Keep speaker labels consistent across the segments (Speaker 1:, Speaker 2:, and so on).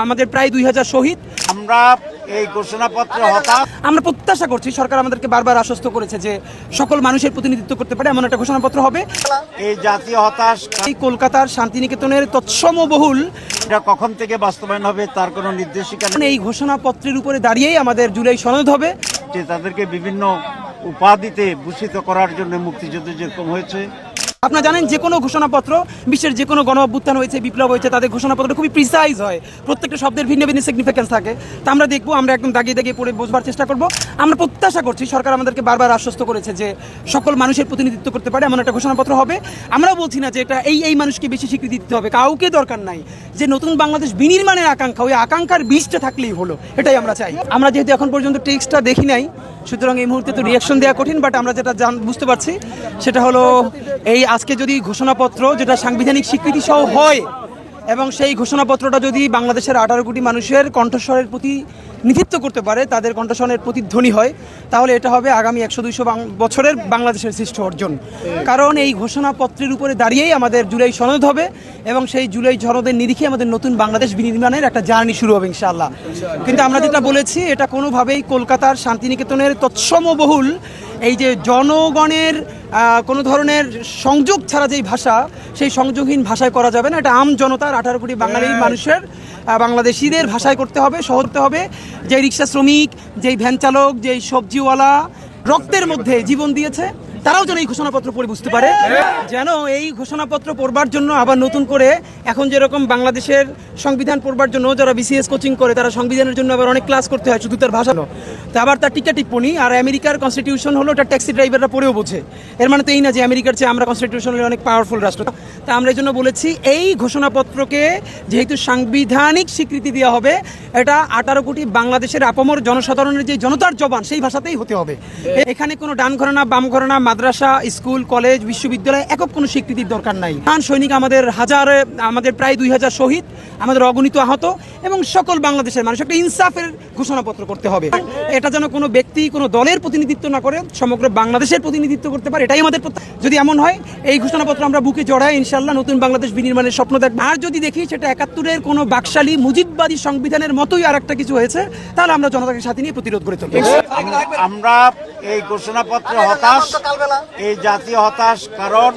Speaker 1: আমাদের প্রায় 2000 শহীদ।
Speaker 2: আমরা এই ঘোষণাপত্রে হতাশ।
Speaker 1: আমরা প্রত্যাশা করছি, সরকার আমাদেরকে বারবার আশ্বস্ত করেছে যে সকল মানুষের প্রতিনিধিত্ব করতে পারে এমন একটা ঘোষণাপত্র হবে।
Speaker 2: এই জাতীয় হতাশ
Speaker 1: এই কলকাতার শান্তিনিকেতনের তৎসমবহুল
Speaker 2: এটা কখন থেকে বাস্তবায়ন হবে তার কোনো নির্দেশিকা নেই।
Speaker 1: এই ঘোষণাপত্রের উপরে দাঁড়িয়েই আমাদের জুলাই সনদ হবে।
Speaker 2: যে তাদেরকে বিভিন্ন উপাধিতে ভূষিত করার জন্য মুক্তিযুদ্ধ যেরকম হয়েছে।
Speaker 1: আপনারা জানেন যে কোনো ঘোষণাপত্র, বিশ্বের যে কোনো গণ অভ্যুত্থান হয়েছে, বিপ্লব হয়েছে, তাদের ঘোষণাপত্র খুবই প্রিসাইজ হয়, প্রত্যেকটা শব্দের ভিন্ন ভিন্ন সিগনিফিকেন্স থাকে। তা আমরা দেখবো, আমরা একদম দাগিয়ে দাগিয়ে পড়ে বোঝবার চেষ্টা করব। আমরা প্রত্যাশা করছি, সরকার আমাদেরকে বারবার আশ্বস্ত করেছে যে সকল মানুষের প্রতিনিধিত্ব করতে পারে এমন একটা ঘোষণাপত্র হবে। আমরাও বলছি না যে এটা এই মানুষকে বেশি স্বীকৃতি দিতে হবে, কাউকে দরকার নাই। যে নতুন বাংলাদেশ বিনির্মাণের আকাঙ্ক্ষা, ওই আকাঙ্ক্ষার বীজটা থাকলেই হলো, এটাই আমরা চাই। আমরা যেহেতু এখন পর্যন্ত টেক্সটটা দেখি নাই, সুতরাং এই মুহূর্তে তো রিয়াকশন দেওয়া কঠিন, বাট আমরা যেটা বুঝতে পারছি সেটা হলো এই আজকে যদি ঘোষণাপত্র যেটা সাংবিধানিক স্বীকৃতি সহ হয় এবং সেই ঘোষণাপত্রটা যদি বাংলাদেশের 18 কোটি মানুষের কণ্ঠস্বরের প্রতিনিধিত্ব করতে পারে, তাদের কণ্ঠস্বরের প্রতিধ্বনি হয়, তাহলে এটা হবে আগামী 100-200 বছরের বাংলাদেশের শ্রেষ্ঠ অর্জন। কারণ এই ঘোষণাপত্রের উপরে দাঁড়িয়েই আমাদের জুলাই সনদ হবে এবং সেই জুলাই সনদের নিরিখে আমাদের নতুন বাংলাদেশ বিনির্মাণের একটা জার্নি শুরু হবে ইনশাআল্লাহ। কিন্তু আমরা যেটা বলেছি, এটা কোনোভাবেই কলকাতার শান্তিনিকেতনের তৎসমবহুল এই যে জনগণের কোনো ধরনের সংযোগ ছাড়া যেই ভাষা, সেই সংযোগহীন ভাষায় করা যাবে না। এটা আম জনতার 18 কোটি বাঙালি মানুষের, বাংলাদেশিদের ভাষায় করতে হবে, সহজতে হবে। যেই রিক্সা শ্রমিক, যেই ভ্যান চালক, যেই সবজিওয়ালা রক্তের মধ্যে জীবন দিয়েছে, তারাও যেন এই ঘোষণাপত্র পড়ে বুঝতে পারে, যেন এই ঘোষণাপত্র পড়বার জন্য আবার নতুন করে এখন যেরকম বাংলাদেশের সংবিধান পড়বার জন্য যারা বিসিএস কোচিং করে, তারা সংবিধানের জন্য আবার অনেক ক্লাস করতে হয় শুধু তার ভাষানো, তা আবার তার টিকা টিপ্পণী। আর আমেরিকার কনস্টিটিউশন হলো ওটা ট্যাক্সি ড্রাইভাররা পড়েও বোঝে। এর মানে তো এই না যে আমেরিকার চেয়ে আমরা কনস্টিটিউশনালি অনেক পাওয়ারফুল রাষ্ট্র। তা আমরা এই জন্য বলেছি এই ঘোষণাপত্রকে যেহেতু সাংবিধানিক স্বীকৃতি দেওয়া হবে, এটা 18 কোটি বাংলাদেশের আপামর জনসাধারণের যে জনতার জবান, সেই ভাষাতেই হতে হবে। এখানে কোনো ডান ঘরানা, বাম ঘরানা, মাদ্রাসা, স্কুল, কলেজ, বিশ্ববিদ্যালয় একক কোনো স্বীকৃতির দরকার নাই। মহান সৈনিক আমাদের প্রায় 2000 শহীদ, আমাদের অগণিত আহত এবং সকল বাংলাদেশের মানুষ একটা ইনসাফের ঘোষণাপত্র করতে হবে। এটা যেন কোনো ব্যক্তি, কোনো দলের প্রতিনিধিত্ব না করে, সমগ্র বাংলাদেশের প্রতিনিধিত্ব করতে পারে, এটাই আমাদের। যদি এমন হয়, এই ঘোষণাপত্র আমরা বুকে জড়াই ইনশাআল্লাহ নতুন বাংলাদেশ বিনির্মাণের স্বপ্ন দেখব। আর যদি দেখি সেটা 71-এর কোনো বাকশালী মুজিববাদী সংবিধানের মতোই আর একটা কিছু হয়েছে, তাহলে আমরা জনতাকে সাথে নিয়ে প্রতিরোধ করে তুলব।
Speaker 2: আমরা এই ঘোষণাপত্রে হতাশ, এই জাতীয় হতাশ। কারণ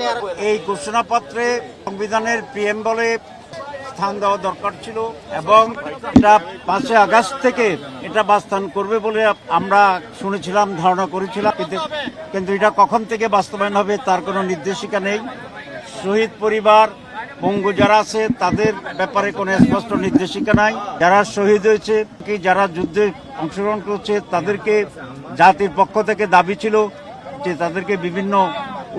Speaker 2: এই ঘোষণাপত্রে সংবিধানের প্রিএম্বলে স্থান দেওয়া দরকার ছিল এবং এটা 5 আগস্ট থেকে এটা বাস্তবায়ন করবে বলে আমরা শুনেছিলাম, ধারণা করেছিলাম। কিন্তু এটা কখন থেকে বাস্তবায়ন হবে তার কোনো নির্দেশিকা নেই। শহীদ পরিবার, পঙ্গু যারা আছে, তাদের ব্যাপারে কোনো স্পষ্ট নির্দেশিকা নাই। যারা শহীদ হয়েছে, যারা যুদ্ধে অংশগ্রহণ করছে, তাদেরকে জাতির পক্ষ থেকে দাবি ছিল যে তাদেরকে বিভিন্ন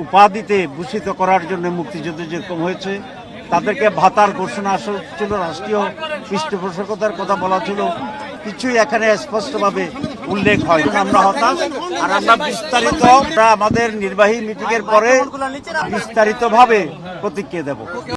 Speaker 2: উপাধিতে ভূষিত করার জন্য মুক্তিযুদ্ধ যেরকম হয়েছে, তাদেরকে ভাতার ঘোষণা ছিল, রাষ্ট্রীয় পৃষ্ঠপোষকতার কথা বলা ছিল, কিছুই এখানে স্পষ্টভাবে উল্লেখ হয়। আমরা হতাশ। আর আমরা বিস্তারিত আমাদের নির্বাহী মিটিংয়ের পরে বিস্তারিতভাবে প্রতিক্রিয়া দেব।